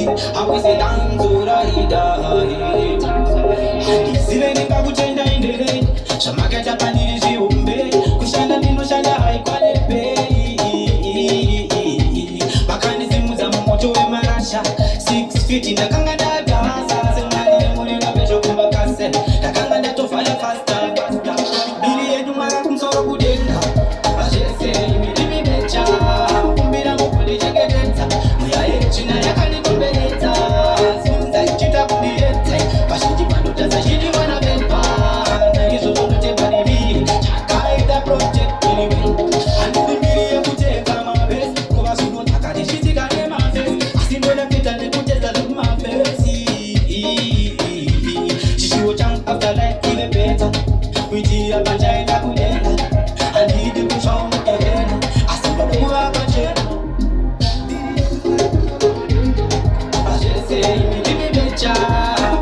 awise danzura idai zive ndingakutenda indele zvamakata pandiri zviumbe kushanda ndinoshanda haikwanepei vakandisimudza mumoto wemarasha 6 feet ndakanga ndagasa semari yemuringa pezvokumba kase ndakanga ndatovhaya fasta bili yedu mwaka kumusoro kudenga vazvese imidimi mecha kumbira mukundichengetedza mweya yechina yakanikomberedza zunza ichita kundiedza vazhinji pandotadza chiri vana vemba naizvozvo ndotemba niviri chakaita project anyway handidi mbiri yekutenga mavhesi kuva zvino takatichitika nemavhesi asi ndona kuita nekutedza zvekumavhesi chishiwo changu afterlife ive better kuitira panchaenda kudenga handidi kusvaumukerera asi ndokuva pachena vazvese imidimi mecha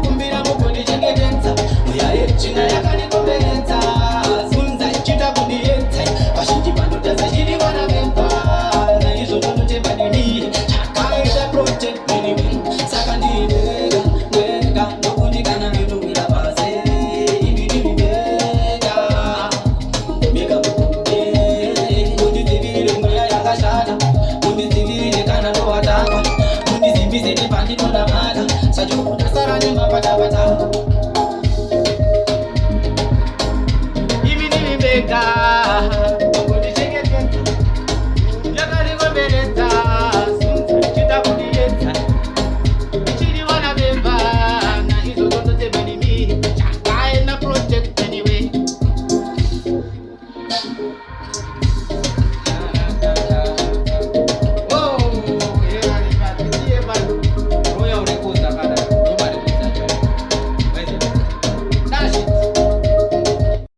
kumbira mukundichengetedza mweya yechina yakanikomberedza zunza ichita kundiedza vazhinji pandotadza chiri vana vemba naizvozvo ndotemba nemiri chakaita project anyway saka ndidega ndega ndokundikana ndinowira pasi imidimi mega mega mundidzivirire mweya yakashata mundidzivirire kana ndovatanga mundizimbise nepandinonamata sacho kudasara nemapatapata